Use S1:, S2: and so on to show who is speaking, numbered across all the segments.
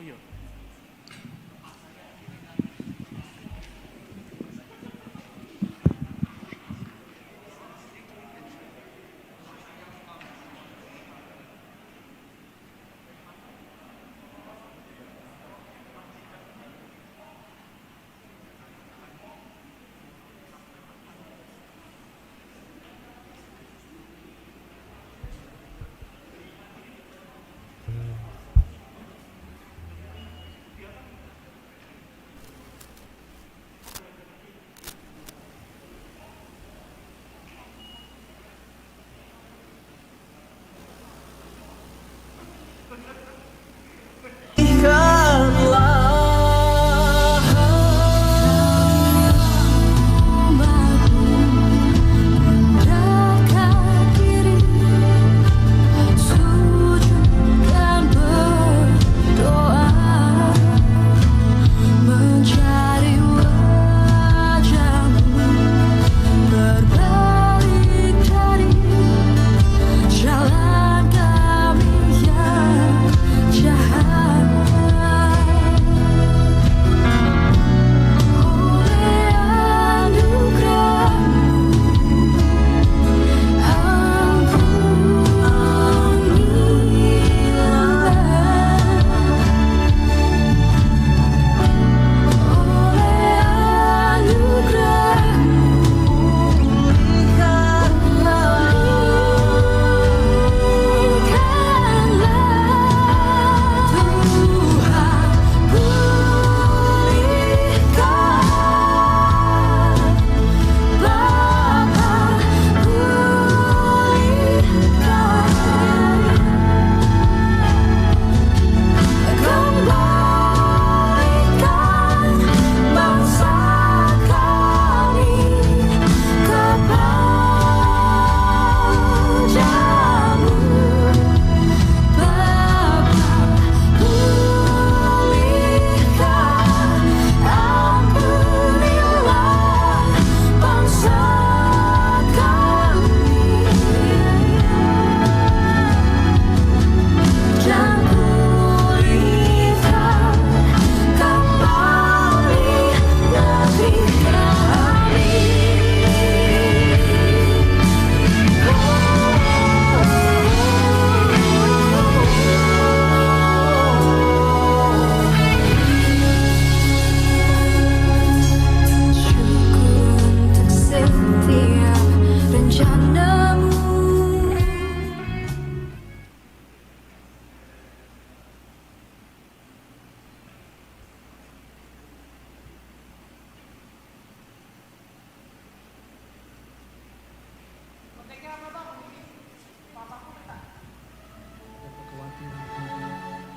S1: iya.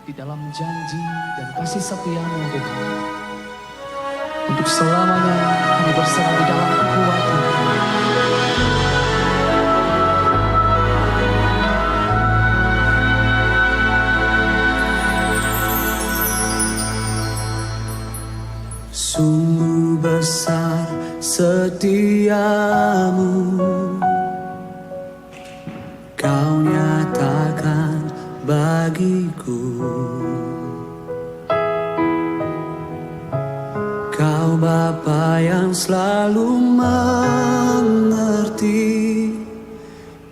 S2: Di dalam janji dan kasih setiamu Tuhan, untuk selamanya kami berserah di dalam kekuatan. Sungguh besar setiamu, Kau nyatakan bagiku. Kau Bapa yang selalu mengerti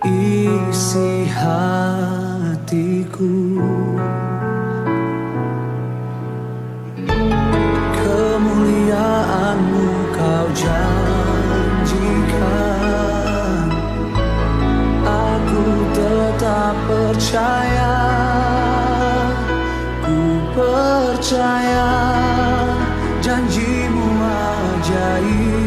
S2: isi hatiku. Kemuliaan-Mu Kau janjikan, aku tetap percaya, ku percaya janji-Mu ajaib.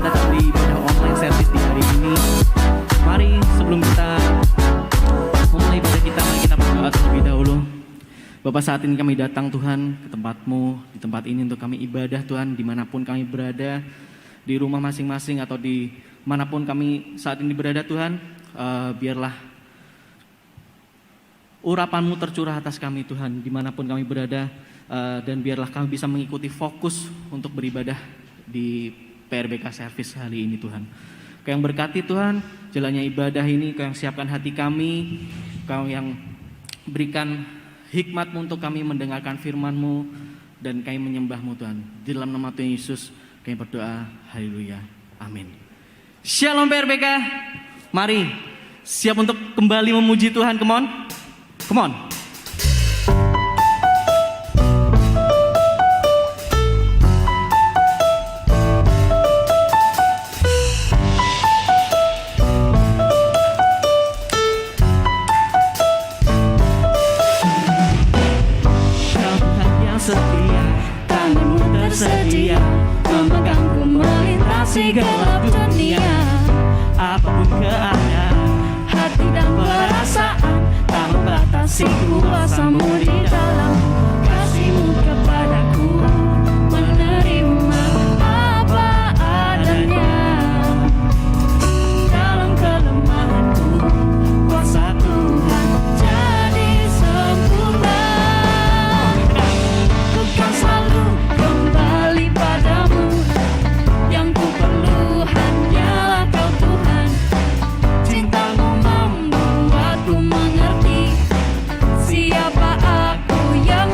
S1: datang di ibadah online service di hari ini. Mari sebelum kita memulai ibadah kita, mari kita berdoa terlebih dahulu. Bapak, saat ini kami datang Tuhan ke tempat-Mu, di tempat ini untuk kami ibadah Tuhan, dimanapun kami berada, di rumah masing-masing atau di manapun kami saat ini berada Tuhan, biarlah urapan-Mu tercurah atas kami Tuhan, dimanapun kami berada, dan biarlah kami bisa mengikuti fokus untuk beribadah di PRBK Service hari ini Tuhan. Kau yang berkati Tuhan, jalannya ibadah ini, Kau yang siapkan hati kami, Kau yang berikan hikmat-Mu untuk kami mendengarkan firman-Mu, dan kami menyembah-Mu Tuhan. Di dalam nama Tuhan Yesus kami berdoa, haleluya, amin. Shalom PRBK, mari siap untuk kembali memuji Tuhan, come on, come on.
S3: Setia, tanganmu tersedia memegangku melintasi gelap dunia.
S1: Apapun keadaan,
S3: Hati dan perasaan tak membatasi kuasa-Mu di dalam kasih-Mu kepadaku. Menerima apa adanya dalam kelemahanku, kuasa Tuhan jadi sempurna. Ku kan selalu kembali padamu, yang ku perlu hanyalah Kau Tuhan. Cinta-Mu membuatku mengerti siapa aku yang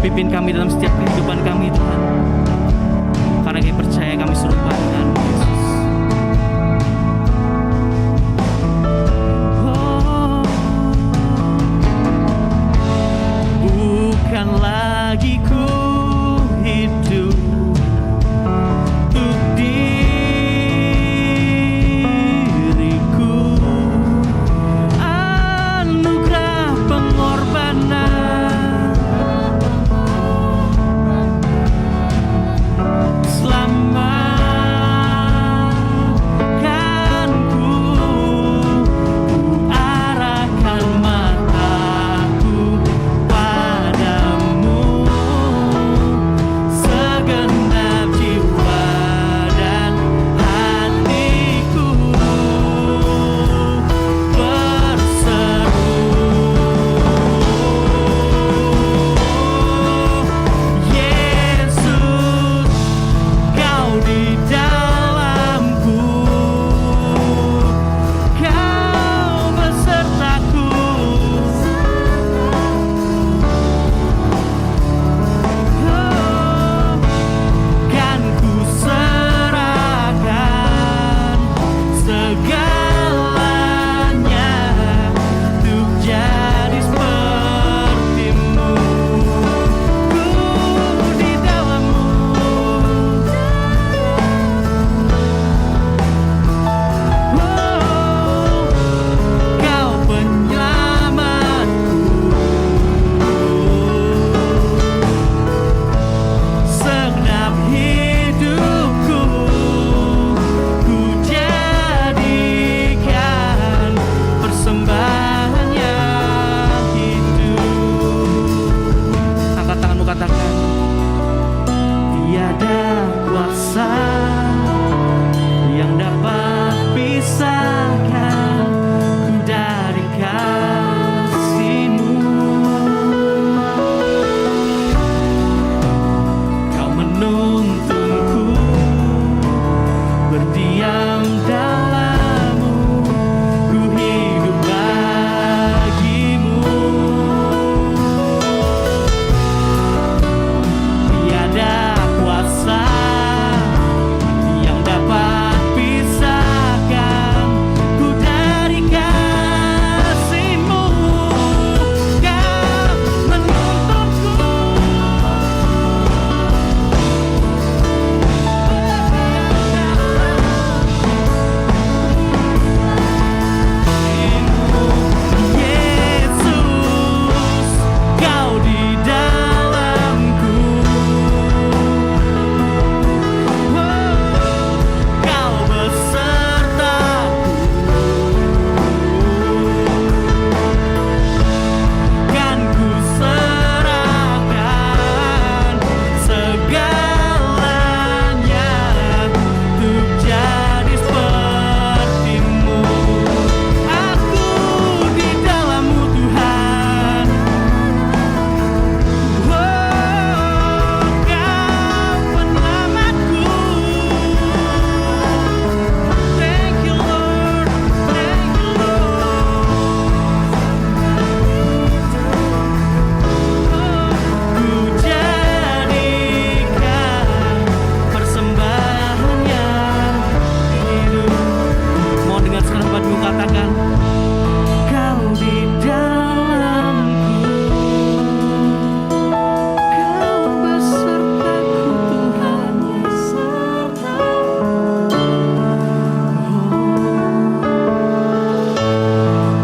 S1: Pimpin kami dalam setiap kehidupan kami Tuhan. Karena kami percaya kami serupa dengan Yesus. Oh, bukan lagi ku hidup untuk diriku, anugerah pengorbanan selamatkanku. Ku arahkan mataku padamu, segenap jiwa dan hatiku berseru, Yesus, Kau di dalamku, Kau besertaku. Oh, kan ku serahkan segalanya untuk jadi seperti-Mu. Ku di dalam-Mu, oh, Kau penyelamatku. Segenap hidupku ku jadikan persembahan yang hidup. Angkat tanganmu, katakan, tiada kuasa yang dapat pisahkan ku dari kasih-Mu. Kau menuntunku berdiam dalam-Mu, ku hidup bagi-Mu. Tiada kuasa yang dapat pisahkan ku dari kasih-Mu. Kau menuntunku Yesus, Kau di dalamku, oh, Kau besertaku, kan ku serahkan segalanya untuk jadi seperti-Mu. Aku di dalam-Mu Tuhan, oh, Kau penyelamatku. Thank you Lord, thank you Lord. Ku jadikan persembahan yang hidup. Mau dengar sekarang buatmu katakan, Kau di dalamku, Kau besertaku Tuhan,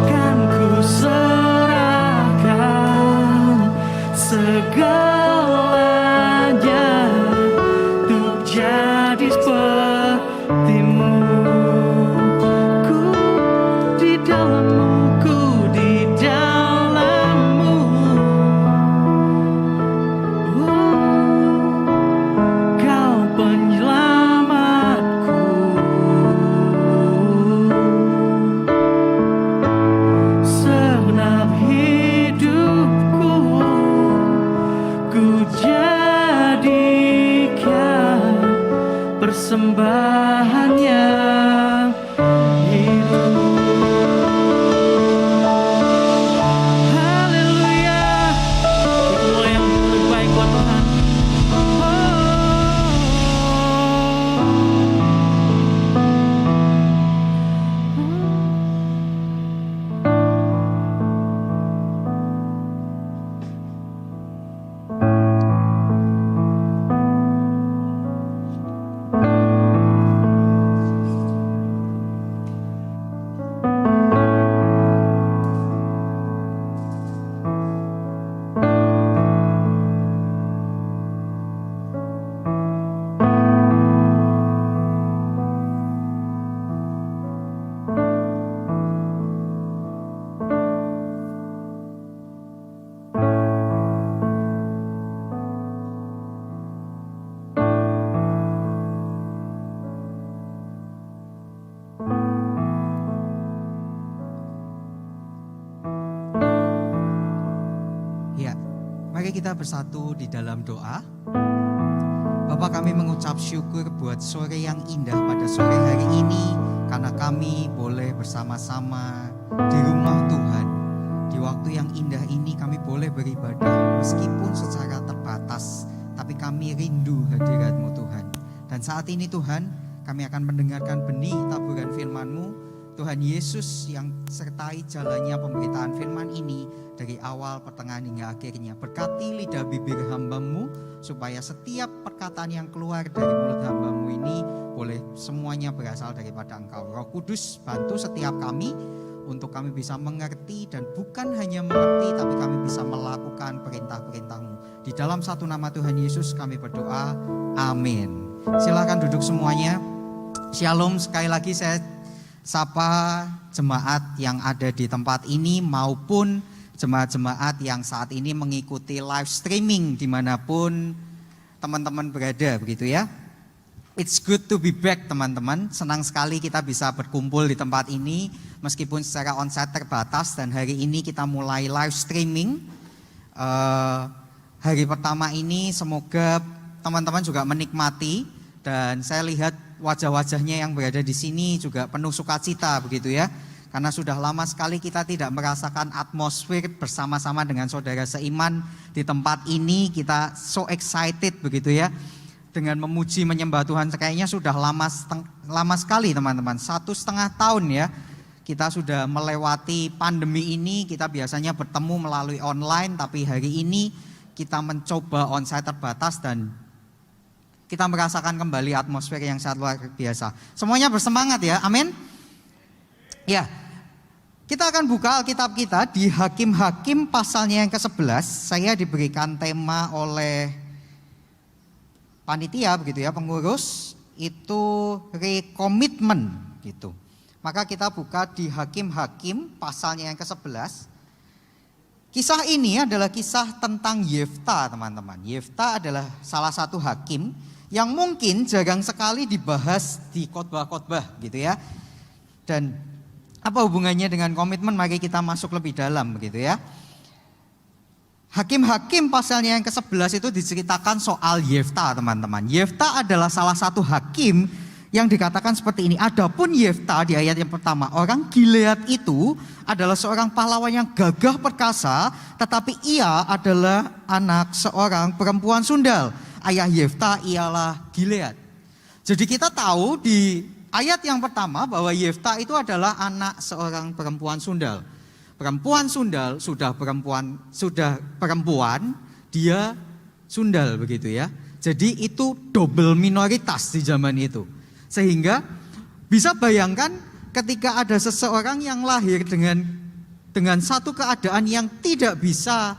S1: kan ku serahkan segalanya untuk jadi seperti-Mu. Ku di dalam-Mu, ku di dalam-Mu, oh, Kau penyelamatku. Segenap hidupku ku
S4: Mari kita bersatu di dalam doa. Bapa, kami mengucap syukur buat sore yang indah pada sore hari ini, karena kami boleh bersama-sama di rumah Tuhan. Di waktu yang indah ini kami boleh beribadah meskipun secara terbatas, tapi kami rindu hadirat-Mu Tuhan. Dan saat ini Tuhan, kami akan mendengarkan benih taburan firman-Mu. Tuhan Yesus yang sertai jalannya pemberitaan firman ini dari awal, pertengahan hingga akhirnya. Berkati lidah bibir hamba-Mu supaya setiap perkataan yang keluar dari mulut hamba-Mu ini boleh semuanya berasal daripada Engkau. Roh Kudus, bantu setiap kami untuk kami bisa mengerti, dan bukan hanya mengerti tapi kami bisa melakukan perintah-perintah-Mu. Di dalam satu nama Tuhan Yesus kami berdoa, amin. Silakan duduk semuanya. Shalom, sekali lagi saya sapa jemaat yang ada di tempat ini maupun jemaat-jemaat yang saat ini mengikuti live streaming dimanapun teman-teman berada, begitu ya. It's good to be back teman-teman. Senang sekali kita bisa berkumpul di tempat ini meskipun secara onsite terbatas, dan hari ini kita mulai live streaming. Hari pertama ini semoga teman-teman juga menikmati, dan saya lihat wajah-wajahnya yang berada di sini juga penuh sukacita, begitu ya. Karena sudah lama sekali kita tidak merasakan atmosfer bersama-sama dengan saudara seiman di tempat ini. Kita so excited, begitu ya, dengan memuji menyembah Tuhan. Kayaknya sudah lama sekali teman-teman, 1,5 tahun ya. Kita sudah melewati pandemi ini. Kita biasanya bertemu melalui online, tapi hari ini kita mencoba onsite terbatas dan kita merasakan kembali atmosfer yang sangat luar biasa. Semuanya bersemangat ya, amin. Ya, kita akan buka Alkitab kita di Hakim-Hakim pasalnya yang ke-11. Saya diberikan tema oleh panitia, begitu ya, pengurus, itu rekomitmen gitu. Maka kita buka di Hakim-Hakim pasalnya yang ke-11. Kisah ini adalah kisah tentang Yefta, teman-teman. Yefta adalah salah satu hakim yang mungkin jarang sekali dibahas di khotbah-khotbah gitu ya. Dan apa hubungannya dengan komitmen? Mari kita masuk lebih dalam, begitu ya. Hakim-Hakim pasalnya yang ke-11 itu diceritakan soal Yefta, teman-teman. Yefta adalah salah satu hakim yang dikatakan seperti ini. Adapun Yefta di ayat yang pertama, orang Gilead itu adalah seorang pahlawan yang gagah perkasa, tetapi ia adalah anak seorang perempuan sundal. Ayah Yefta ialah Gilead. Jadi kita tahu di ayat yang pertama bahwa Yefta itu adalah anak seorang perempuan sundal. Perempuan sundal sudah perempuan, dia sundal, begitu ya. Jadi itu double minoritas di zaman itu. Sehingga bisa bayangkan ketika ada seseorang yang lahir dengan satu keadaan yang tidak bisa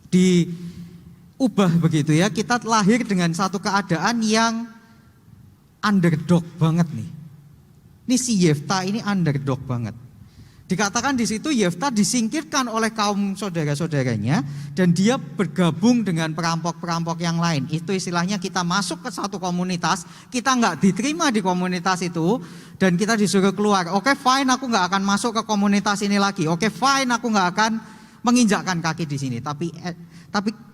S4: diubah, begitu ya. Kita lahir dengan satu keadaan yang underdog banget nih. Ini si Yefta ini underdog banget. Dikatakan di situ Yefta disingkirkan oleh kaum saudara-saudaranya dan dia bergabung dengan perampok-perampok yang lain. Itu istilahnya kita masuk ke satu komunitas, kita nggak diterima di komunitas itu dan kita disuruh keluar. Oke, fine, aku nggak akan masuk ke komunitas ini lagi. Oke, fine, aku nggak akan menginjakkan kaki di sini. Tapi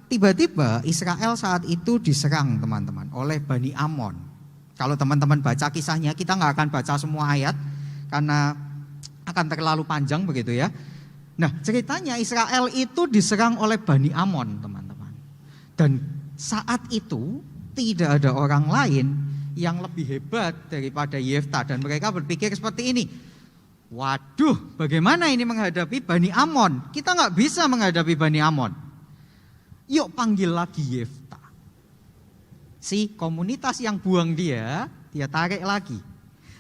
S4: tiba-tiba Israel saat itu diserang, teman-teman, oleh Bani Amon. Kalau teman-teman baca kisahnya, kita nggak akan baca semua ayat karena akan terlalu panjang, begitu ya. Nah, ceritanya Israel itu diserang oleh Bani Amon, teman-teman. Dan saat itu tidak ada orang lain yang lebih hebat daripada Yefta. Dan mereka berpikir seperti ini, waduh, bagaimana ini menghadapi Bani Amon? Kita nggak bisa menghadapi Bani Amon. Yuk panggil lagi Yefta. Si komunitas yang buang dia tarik lagi.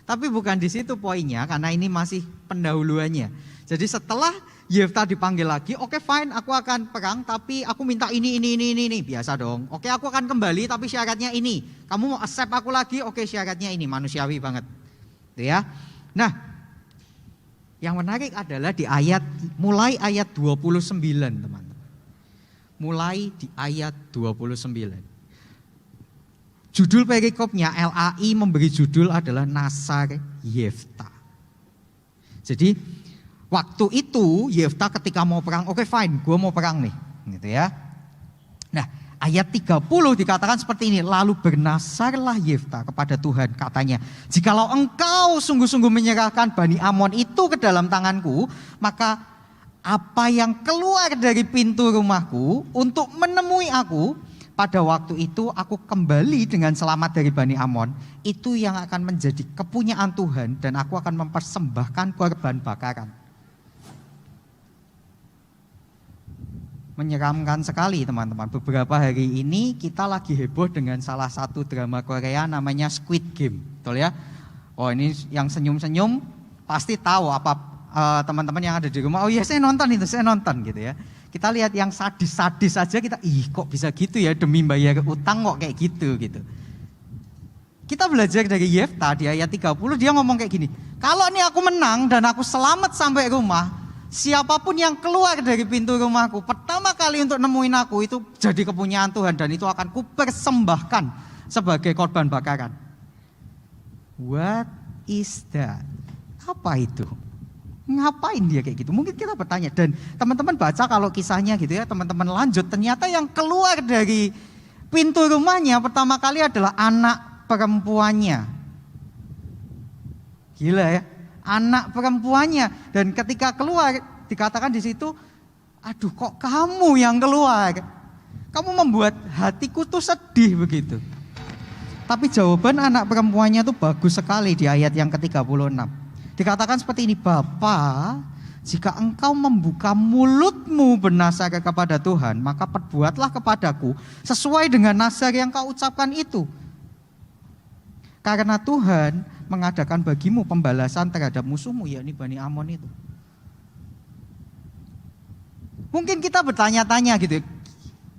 S4: Tapi bukan di situ poinnya, karena ini masih pendahuluannya. Jadi setelah Yefta dipanggil lagi, oke, fine, aku akan perang, tapi aku minta ini. Biasa dong. Oke, aku akan kembali, tapi syaratnya ini. Kamu mau accept aku lagi? Oke, syaratnya ini. Manusiawi banget. Itu ya. Nah, yang menarik adalah di mulai ayat 29, teman-teman. Mulai di ayat 29. Judul perikopnya LAI memberi judul adalah Nasar Yefta. Jadi waktu itu Yefta ketika mau perang, oke, fine, gue mau perang nih, gitu ya. Nah, ayat 30 dikatakan seperti ini, lalu bernasarlah Yefta kepada Tuhan, katanya, jikalau engkau sungguh-sungguh menyerahkan Bani Amon itu ke dalam tanganku, maka apa yang keluar dari pintu rumahku untuk menemui aku, pada waktu itu aku kembali dengan selamat dari Bani Amon, itu yang akan menjadi kepunyaan Tuhan dan aku akan mempersembahkan korban bakaran. Menyeramkan sekali teman-teman. Beberapa hari ini kita lagi heboh dengan salah satu drama Korea namanya Squid Game, betul ya? Oh, ini yang senyum-senyum pasti tahu apa teman-teman yang ada di rumah. Oh iya, saya nonton gitu ya. Kita lihat yang sadis-sadis saja kita, kok bisa gitu ya, demi bayar utang kok kayak gitu. Kita belajar dari Yefta di ayat 30, dia ngomong kayak gini, kalau ini aku menang dan aku selamat sampai rumah, siapapun yang keluar dari pintu rumahku pertama kali untuk nemuin aku itu jadi kepunyaan Tuhan dan itu akan kupersembahkan sebagai korban bakaran. What is that? Apa itu? Ngapain dia kayak gitu? Mungkin kita bertanya, dan teman-teman baca kalau kisahnya gitu ya, teman-teman lanjut, ternyata yang keluar dari pintu rumahnya pertama kali adalah anak perempuannya. Gila ya, anak perempuannya. Dan ketika keluar dikatakan di situ, aduh kok kamu yang keluar? Kamu membuat hatiku tuh sedih begitu. Tapi jawaban anak perempuannya tuh bagus sekali di ayat yang ke-36. Dikatakan seperti ini, Bapa, jika engkau membuka mulutmu bernasar kepada Tuhan, maka perbuatlah kepadaku sesuai dengan nasar yang kau ucapkan itu. Karena Tuhan mengadakan bagimu pembalasan terhadap musuhmu, yakni Bani Amon itu. Mungkin kita bertanya-tanya gitu,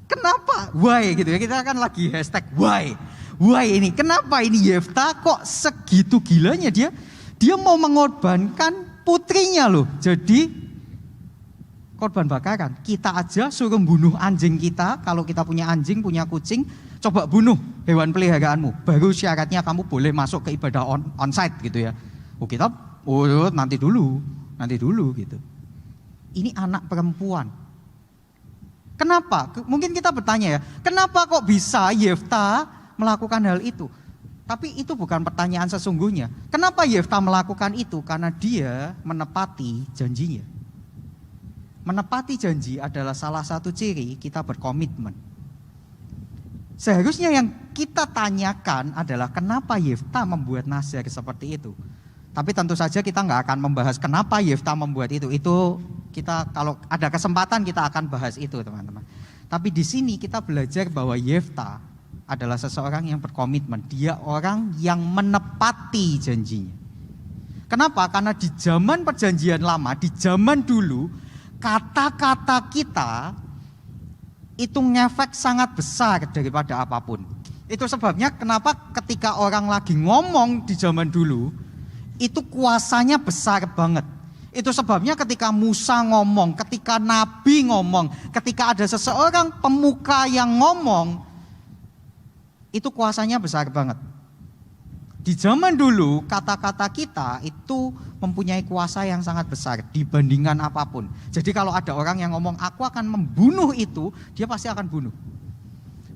S4: kenapa? Why gitu ya, kita kan lagi hashtag why. Why ini, kenapa ini Yefta kok segitu gilanya dia mau mengorbankan putrinya loh, jadi korban bakaran. Kita aja suruh bunuh anjing kita, kalau kita punya anjing, punya kucing, coba bunuh hewan peliharaanmu, baru syaratnya kamu boleh masuk ke ibadah onsite gitu ya. Kita nanti dulu gitu. Ini anak perempuan. Kenapa? Mungkin kita bertanya ya, kenapa kok bisa Yefta melakukan hal itu? Tapi itu bukan pertanyaan sesungguhnya. Kenapa Yefta melakukan itu? Karena dia menepati janjinya. Menepati janji adalah salah satu ciri kita berkomitmen. Seharusnya yang kita tanyakan adalah kenapa Yefta membuat nazar seperti itu. Tapi tentu saja kita nggak akan membahas kenapa Yefta membuat itu. Itu kita kalau ada kesempatan kita akan bahas itu teman-teman. Tapi di sini kita belajar bahwa Yefta adalah seseorang yang berkomitmen. Dia orang yang menepati janjinya. Kenapa? Karena di zaman perjanjian lama, di zaman dulu, kata-kata kita itu ngefek sangat besar daripada apapun. Itu sebabnya kenapa ketika orang lagi ngomong di zaman dulu, itu kuasanya besar banget. Itu sebabnya ketika Musa ngomong, ketika Nabi ngomong, ketika ada seseorang pemuka yang ngomong, itu kuasanya besar banget. Di zaman dulu kata-kata kita itu mempunyai kuasa yang sangat besar dibandingkan apapun. Jadi kalau ada orang yang ngomong aku akan membunuh itu, dia pasti akan bunuh.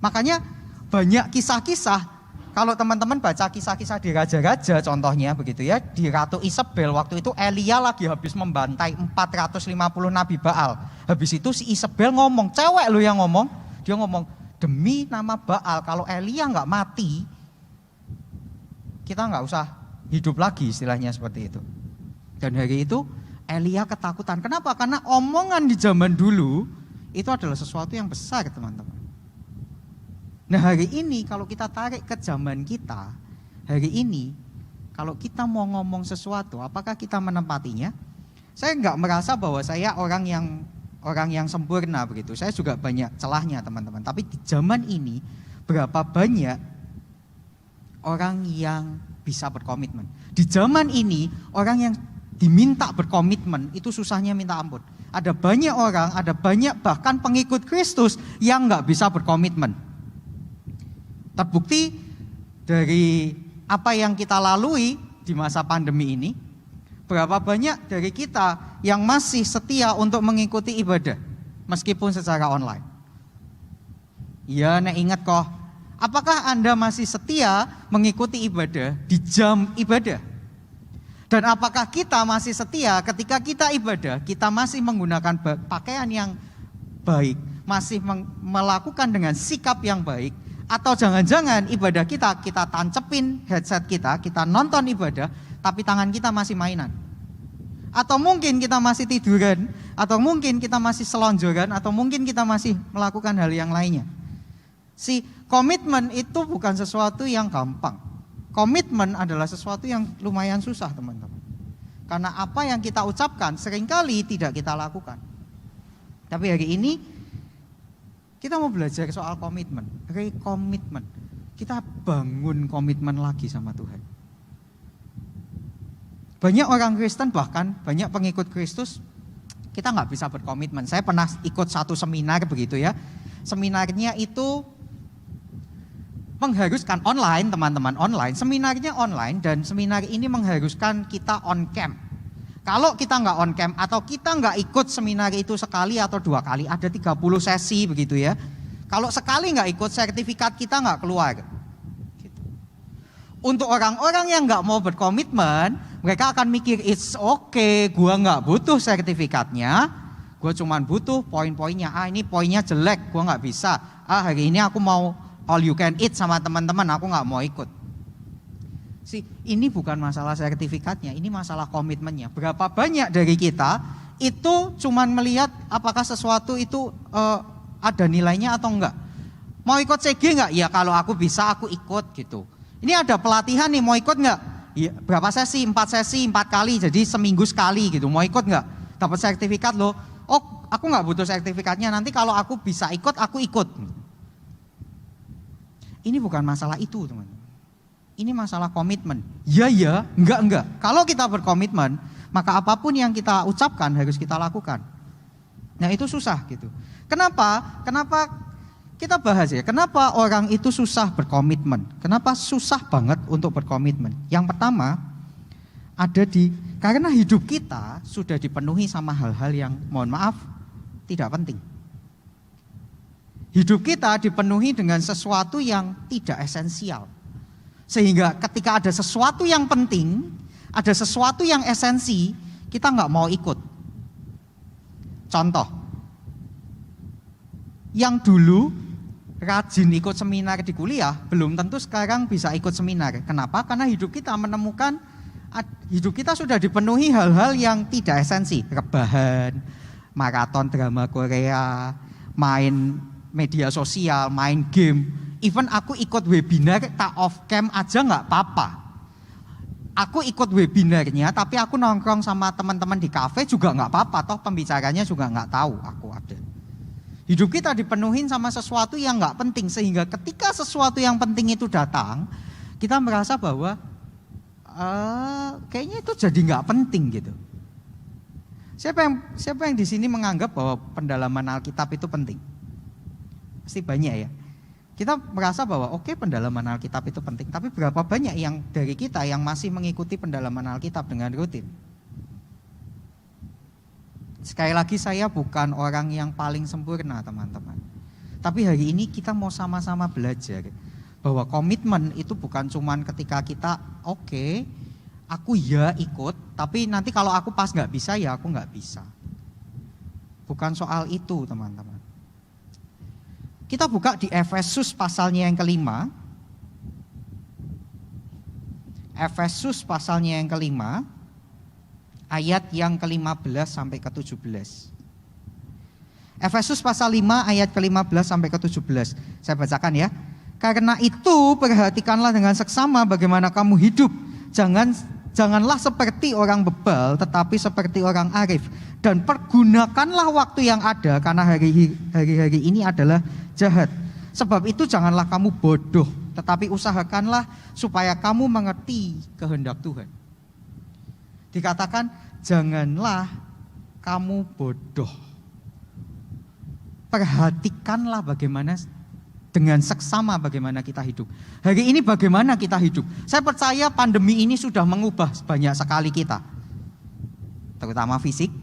S4: Makanya banyak kisah-kisah, kalau teman-teman baca kisah-kisah di Raja-Raja contohnya begitu ya, di Ratu Isabel waktu itu Elia lagi habis membantai 450 Nabi Baal. Habis itu si Isabel ngomong, cewek lo yang ngomong, dia ngomong, demi nama Baal, kalau Elia nggak mati, kita nggak usah hidup lagi, istilahnya seperti itu. Dan hari itu Elia ketakutan. Kenapa? Karena omongan di zaman dulu itu adalah sesuatu yang besar, teman-teman. Nah hari ini kalau kita tarik ke zaman kita, hari ini kalau kita mau ngomong sesuatu, apakah kita menempatinya? Saya nggak merasa bahwa saya orang yang sempurna begitu. Saya juga banyak celahnya teman-teman. Tapi di zaman ini berapa banyak orang yang bisa berkomitmen. Di zaman ini orang yang diminta berkomitmen itu susahnya minta ampun. Ada banyak orang, ada banyak bahkan pengikut Kristus yang nggak bisa berkomitmen. Terbukti dari apa yang kita lalui di masa pandemi ini, berapa banyak dari kita yang masih setia untuk mengikuti ibadah meskipun secara online. Ya, nek ingat kok. Apakah Anda masih setia mengikuti ibadah di jam ibadah? Dan apakah kita masih setia ketika kita ibadah, kita masih menggunakan pakaian yang baik, masih melakukan dengan sikap yang baik, atau jangan-jangan ibadah kita tancepin headset kita nonton ibadah, tapi tangan kita masih mainan. Atau mungkin kita masih tiduran, atau mungkin kita masih selonjoran, atau mungkin kita masih melakukan hal yang lainnya. Komitmen itu bukan sesuatu yang gampang. Komitmen adalah sesuatu yang lumayan susah, teman-teman. Karena apa yang kita ucapkan seringkali tidak kita lakukan. Tapi hari ini kita mau belajar soal komitmen, rekomitmen. Kita bangun komitmen lagi sama Tuhan. Banyak orang Kristen, bahkan banyak pengikut Kristus, kita nggak bisa berkomitmen. Saya pernah ikut satu seminar begitu ya. Seminarnya itu mengharuskan online, teman-teman, online. Seminarnya online dan seminar ini mengharuskan kita on cam. Kalau kita nggak on cam atau kita nggak ikut seminar itu sekali atau 2 kali, ada 30 sesi begitu ya. Kalau sekali nggak ikut, sertifikat kita nggak keluar. Gitu. Untuk orang-orang yang nggak mau berkomitmen, mereka akan mikir it's okay, gua nggak butuh sertifikatnya, gua cuman butuh poin-poinnya. Ini poinnya jelek, gua nggak bisa. Hari ini aku mau all you can eat sama teman-teman, aku nggak mau ikut. Ini bukan masalah sertifikatnya, ini masalah komitmennya. Berapa banyak dari kita itu cuman melihat apakah sesuatu itu ada nilainya atau enggak. Mau ikut CG enggak? Ya kalau aku bisa aku ikut gitu. Ini ada pelatihan nih, mau ikut enggak? Ya, berapa sesi? 4 sesi, 4 kali, jadi seminggu sekali gitu. Mau ikut enggak? Dapat sertifikat loh. Oh, aku enggak butuh sertifikatnya, nanti kalau aku bisa ikut, aku ikut. Ini bukan masalah itu, teman-teman. Ini masalah komitmen. Ya, enggak. Kalau kita berkomitmen, maka apapun yang kita ucapkan harus kita lakukan. Nah, itu susah gitu. Kenapa? Kita bahas ya. Kenapa orang itu susah berkomitmen? Kenapa susah banget untuk berkomitmen? Yang pertama, karena hidup kita sudah dipenuhi sama hal-hal yang, mohon maaf, tidak penting. Hidup kita dipenuhi dengan sesuatu yang tidak esensial. Sehingga ketika ada sesuatu yang penting, ada sesuatu yang esensi, kita nggak mau ikut. Contoh, yang dulu rajin ikut seminar di kuliah, belum tentu sekarang bisa ikut seminar. Kenapa? Karena hidup kita menemukan, hidup kita sudah dipenuhi hal-hal yang tidak esensi. Rebahan, maraton drama Korea, main media sosial, main game, even aku ikut webinar tak off cam aja nggak apa-apa. Aku ikut webinarnya, tapi aku nongkrong sama teman-teman di kafe juga nggak apa-apa. Toh pembicaranya juga nggak tahu aku ada. Hidup kita dipenuhi sama sesuatu yang nggak penting, sehingga ketika sesuatu yang penting itu datang, kita merasa bahwa kayaknya itu jadi nggak penting gitu. Siapa yang di sini menganggap bahwa pendalaman Alkitab itu penting? Pasti banyak ya. Kita merasa bahwa oke, pendalaman Alkitab itu penting, tapi berapa banyak yang dari kita yang masih mengikuti pendalaman Alkitab dengan rutin? Sekali lagi, saya bukan orang yang paling sempurna, teman-teman. Tapi hari ini kita mau sama-sama belajar bahwa komitmen itu bukan cuman ketika kita oke, aku ya ikut, tapi nanti kalau aku pas nggak bisa ya aku nggak bisa. Bukan soal itu, teman-teman. Kita buka di Efesus pasalnya yang kelima. Efesus pasalnya yang kelima, ayat yang ke-15 sampai ke-17. Efesus pasal 5 ayat ke-15 sampai ke-17. Saya bacakan ya. Karena itu perhatikanlah dengan seksama bagaimana kamu hidup. Janganlah seperti orang bebal, tetapi seperti orang arif. Dan pergunakanlah waktu yang ada, karena hari-hari ini adalah jahat. Sebab itu janganlah kamu bodoh, tetapi usahakanlah supaya kamu mengerti kehendak Tuhan. Dikatakan janganlah kamu bodoh. Perhatikanlah bagaimana dengan seksama bagaimana kita hidup. Hari ini bagaimana kita hidup. Saya percaya pandemi ini sudah mengubah banyak sekali kita. Terutama fisik,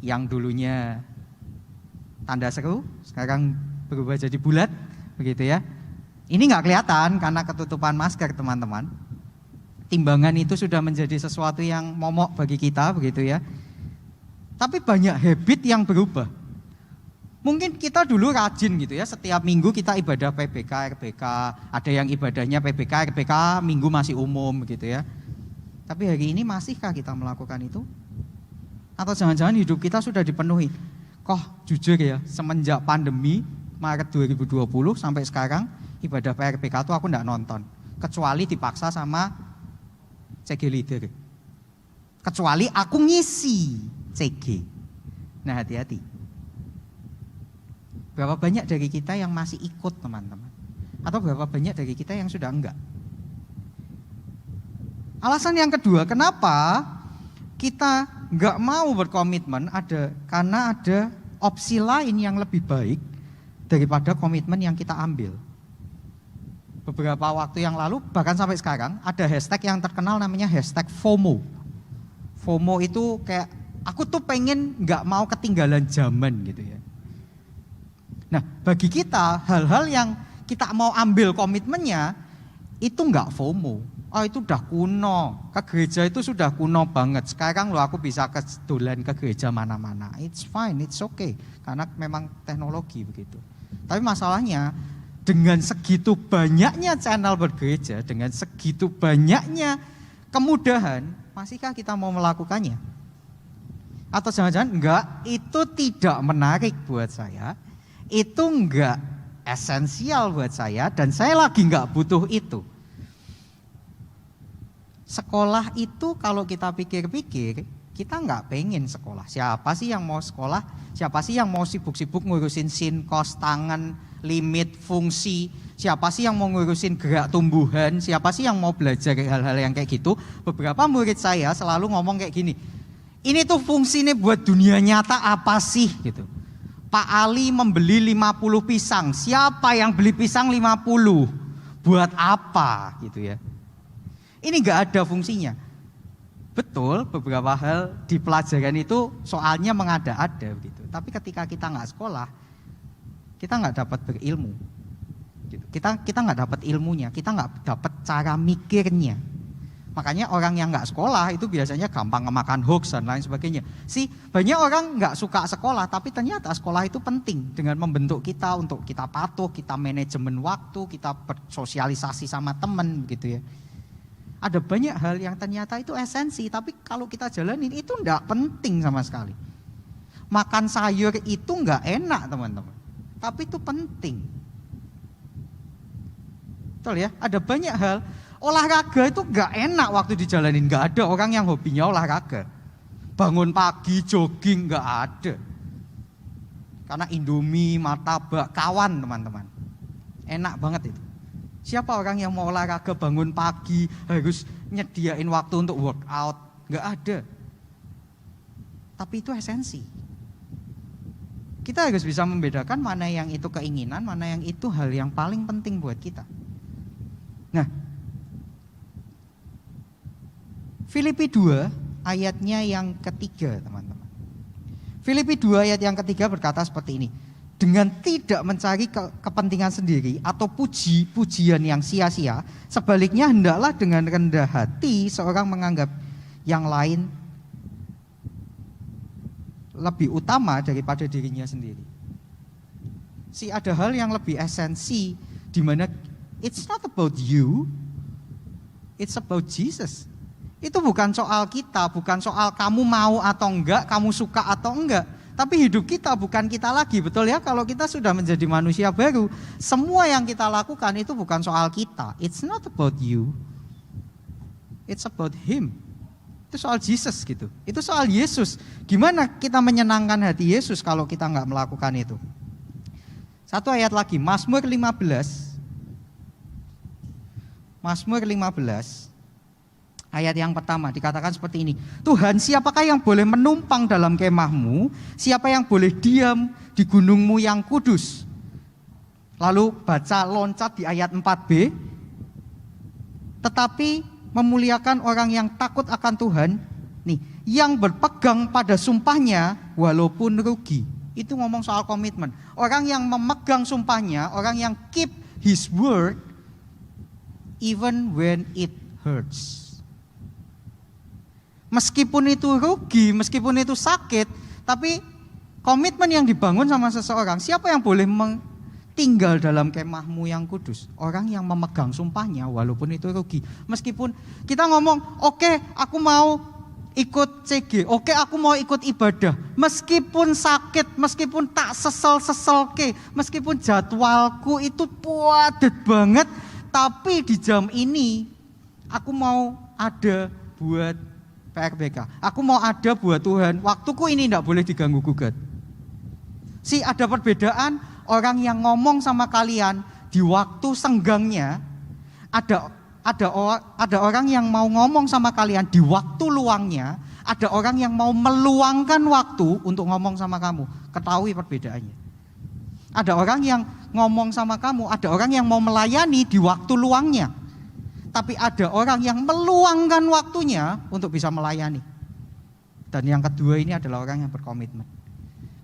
S4: yang dulunya tanda seru, sekarang berubah jadi bulat. begitu ya. Ini nggak kelihatan karena ketutupan masker teman-teman. Timbangan itu sudah menjadi sesuatu yang momok bagi kita begitu ya. Tapi banyak habit yang berubah. Mungkin kita dulu rajin gitu ya, setiap minggu kita ibadah PBK, RBK, ada yang ibadahnya PBK, RBK, minggu masih umum gitu ya. Tapi hari ini masihkah kita melakukan itu? Atau jangan-jangan hidup kita sudah dipenuhi? Kok jujur ya, semenjak pandemi Maret 2020 sampai sekarang ibadah PRBK itu aku enggak nonton. Kecuali dipaksa sama CG leader. Kecuali aku ngisi CG. Nah hati-hati. Berapa banyak dari kita yang masih ikut teman-teman? Atau berapa banyak dari kita yang sudah enggak? Alasan yang kedua, kenapa kita enggak mau berkomitmen karena ada opsi lain yang lebih baik daripada komitmen yang kita ambil. Beberapa waktu yang lalu, bahkan sampai sekarang, ada hashtag yang terkenal namanya hashtag FOMO. FOMO itu kayak, aku tuh pengen enggak mau ketinggalan zaman gitu ya. Nah, bagi kita hal-hal yang kita mau ambil komitmennya itu enggak FOMO. Oh itu udah kuno, ke gereja itu sudah kuno banget. Sekarang loh aku bisa kedolan ke gereja mana-mana. It's fine, it's okay. Karena memang teknologi begitu. Tapi masalahnya dengan segitu banyaknya channel bergereja, dengan segitu banyaknya kemudahan, masihkah kita mau melakukannya? Atau jangan-jangan enggak, itu tidak menarik buat saya. Itu enggak esensial buat saya dan saya lagi enggak butuh itu. Sekolah itu kalau kita pikir-pikir, kita enggak pengen sekolah. Siapa sih yang mau sekolah? Siapa sih yang mau sibuk-sibuk ngurusin sin, kos, tangan, limit, fungsi? Siapa sih yang mau ngurusin gerak tumbuhan? Siapa sih yang mau belajar hal-hal yang kayak gitu? Beberapa murid saya selalu ngomong kayak gini, ini tuh fungsinya buat dunia nyata apa sih gitu. Pak Ali membeli 50 pisang, siapa yang beli pisang 50? Buat apa gitu ya. Ini gak ada fungsinya. Betul, beberapa hal di pelajaran itu soalnya mengada-ada begitu. Tapi ketika kita gak sekolah, kita gak dapat berilmu. Gitu. Kita gak dapat ilmunya, kita gak dapat cara mikirnya. Makanya orang yang nggak sekolah itu biasanya gampang ngemakan hoax dan lain sebagainya. Banyak orang nggak suka sekolah, tapi ternyata sekolah itu penting dengan membentuk kita untuk kita patuh, kita manajemen waktu, kita bersosialisasi sama teman gitu ya. Ada banyak hal yang ternyata itu esensi, tapi kalau kita jalanin itu nggak penting sama sekali. Makan sayur itu nggak enak teman-teman, tapi itu penting. Betul ya, ada banyak hal. Olahraga itu gak enak waktu dijalanin, gak ada orang yang hobinya olahraga. Bangun pagi, jogging gak ada. Karena Indomie, martabak, kawan teman-teman. Enak banget itu. Siapa orang yang mau olahraga bangun pagi, harus nyediain waktu untuk workout, gak ada. Tapi itu esensi. Kita harus bisa membedakan mana yang itu keinginan, mana yang itu hal yang paling penting buat kita. Nah, Filipi 2 ayatnya yang ketiga teman-teman. Filipi 2 ayat yang ketiga berkata seperti ini. Dengan tidak mencari kepentingan sendiri atau puji-pujian yang sia-sia, sebaliknya hendaklah dengan rendah hati seorang menganggap yang lain lebih utama daripada dirinya sendiri. Ada hal yang lebih esensi di mana it's not about you, it's about Jesus. Itu bukan soal kita, bukan soal kamu mau atau enggak, kamu suka atau enggak. Tapi hidup kita bukan kita lagi, betul ya? Kalau kita sudah menjadi manusia baru, semua yang kita lakukan itu bukan soal kita. It's not about you. It's about Him. Itu soal Jesus gitu. Itu soal Yesus. Gimana kita menyenangkan hati Yesus kalau kita enggak melakukan itu? Satu ayat lagi, Mazmur 15. Mazmur 15. Ayat yang pertama dikatakan seperti ini. Tuhan, siapakah yang boleh menumpang dalam kemahmu? Siapa yang boleh diam di gunungmu yang kudus? Lalu baca loncat di ayat 4b. Tetapi memuliakan orang yang takut akan Tuhan, nih, yang berpegang pada sumpahnya walaupun rugi. Itu ngomong soal komitmen. Orang yang memegang sumpahnya, orang yang keep his word even when it hurts. Meskipun itu rugi, meskipun itu sakit, tapi komitmen yang dibangun sama seseorang, siapa yang boleh tinggal dalam kemahmu yang kudus? Orang yang memegang sumpahnya walaupun itu rugi. Meskipun kita ngomong, oke, aku mau ikut CG, oke, aku mau ikut ibadah. Meskipun sakit, meskipun tak sesel-sesel meskipun jadwalku itu padat banget, tapi di jam ini aku mau ada buat PRBK. Aku mau ada buat Tuhan. Waktuku ini tidak boleh diganggu gugat. Ada perbedaan orang yang ngomong sama kalian di waktu senggangnya, ada orang yang mau ngomong sama kalian di waktu luangnya, ada orang yang mau meluangkan waktu untuk ngomong sama kamu. Ketahui perbedaannya. Ada orang yang ngomong sama kamu, ada orang yang mau melayani di waktu luangnya. Tapi ada orang yang meluangkan waktunya untuk bisa melayani. Dan yang kedua ini adalah orang yang berkomitmen.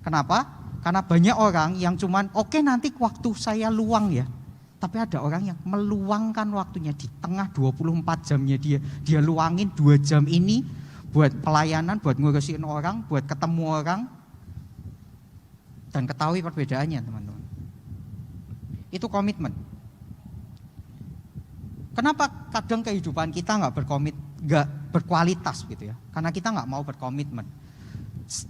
S4: Kenapa? Karena banyak orang yang cuman oke, nanti waktu saya luang ya. Tapi ada orang yang meluangkan waktunya di tengah 24 jamnya dia luangin 2 jam ini buat pelayanan, buat ngurusin orang, buat ketemu orang. Dan ketahui perbedaannya, teman-teman. Itu komitmen. Kenapa kadang kehidupan kita nggak berkualitas gitu ya? Karena kita nggak mau berkomitmen.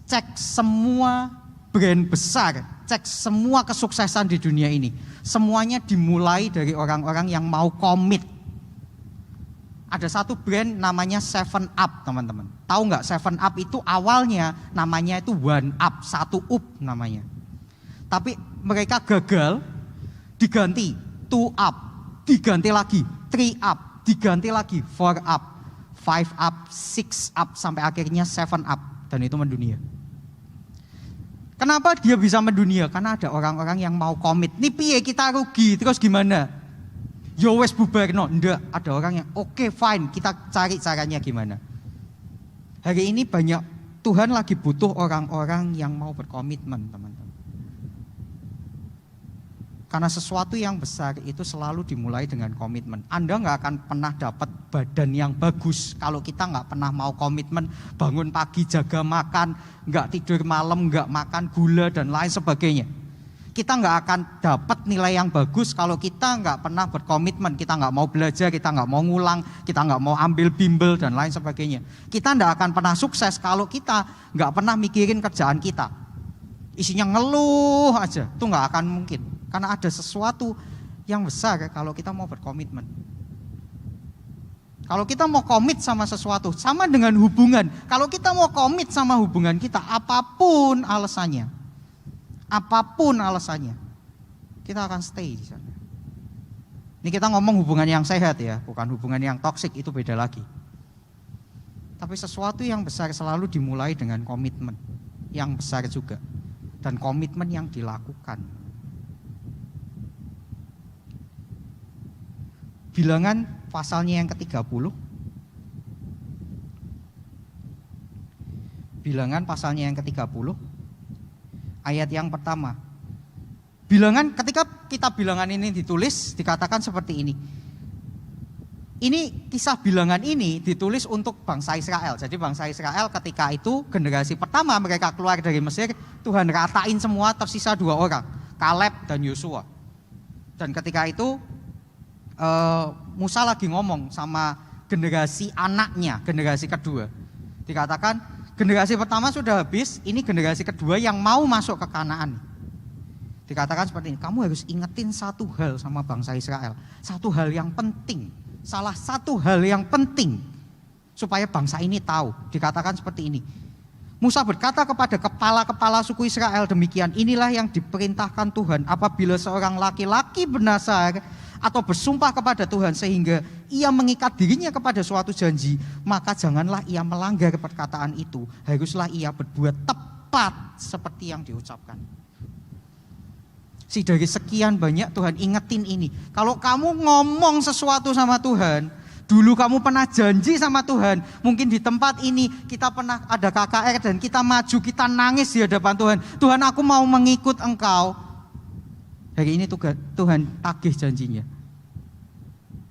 S4: Cek semua brand besar, cek semua kesuksesan di dunia ini, semuanya dimulai dari orang-orang yang mau komit. Ada satu brand namanya 7up, teman-teman. Tahu nggak 7up itu awalnya namanya itu 1up, 1up namanya. Tapi mereka gagal, diganti 2up, diganti lagi 3up, diganti lagi 4up, 5up, 6up, sampai akhirnya 7up, dan itu mendunia. Kenapa dia bisa mendunia? Karena ada orang-orang yang mau komit. Nih piye kita rugi, terus gimana? Yo wes bubar, no, enggak. Ada orang yang oke, fine, kita cari caranya gimana. Hari ini banyak, Tuhan lagi butuh orang-orang yang mau berkomitmen, teman-teman. Karena sesuatu yang besar itu selalu dimulai dengan komitmen. Anda nggak akan pernah dapat badan yang bagus kalau kita nggak pernah mau komitmen, bangun pagi, jaga makan, nggak tidur malam, nggak makan gula dan lain sebagainya. Kita nggak akan dapat nilai yang bagus kalau kita nggak pernah berkomitmen. Kita nggak mau belajar, kita nggak mau ngulang, kita nggak mau ambil bimbel dan lain sebagainya. Kita nggak akan pernah sukses kalau kita nggak pernah mikirin kerjaan kita. Isinya ngeluh aja, itu nggak akan mungkin. Karena ada sesuatu yang besar kalau kita mau berkomitmen. Kalau kita mau komit sama sesuatu, sama dengan hubungan. Kalau kita mau komit sama hubungan kita, apapun alasannya, kita akan stay di sana. Ini kita ngomong hubungan yang sehat ya, bukan hubungan yang toksik, itu beda lagi. Tapi sesuatu yang besar selalu dimulai dengan komitmen yang besar juga. Dan komitmen yang dilakukan. Bilangan pasalnya yang ke-30. Bilangan pasalnya yang ke-30. Ayat yang pertama. Bilangan, ketika kitab bilangan ini ditulis, dikatakan seperti ini. Ini kisah bilangan ini ditulis untuk bangsa Israel. Jadi bangsa Israel ketika itu generasi pertama mereka keluar dari Mesir, Tuhan ratain semua, tersisa 2 orang, Kaleb dan Yosua. Dan ketika itu Musa lagi ngomong sama generasi anaknya, generasi kedua. Dikatakan generasi pertama sudah habis, ini generasi kedua yang mau masuk ke Kanaan. Dikatakan seperti ini, kamu harus ingetin satu hal sama bangsa Israel, satu hal yang penting. Salah satu hal yang penting supaya bangsa ini tahu, dikatakan seperti ini. Musa berkata kepada kepala-kepala suku Israel, demikian inilah yang diperintahkan Tuhan, apabila seorang laki-laki bernazar atau bersumpah kepada Tuhan sehingga ia mengikat dirinya kepada suatu janji, maka janganlah ia melanggar perkataan itu, haruslah ia berbuat tepat seperti yang diucapkan. Dari sekian banyak Tuhan ingetin ini. Kalau kamu ngomong sesuatu sama Tuhan, Dulu kamu pernah janji sama Tuhan. Mungkin di tempat ini kita pernah ada KKR dan kita maju, kita nangis di hadapan Tuhan. Tuhan, aku mau mengikut Engkau. Hari ini Tuhan tagih janjinya.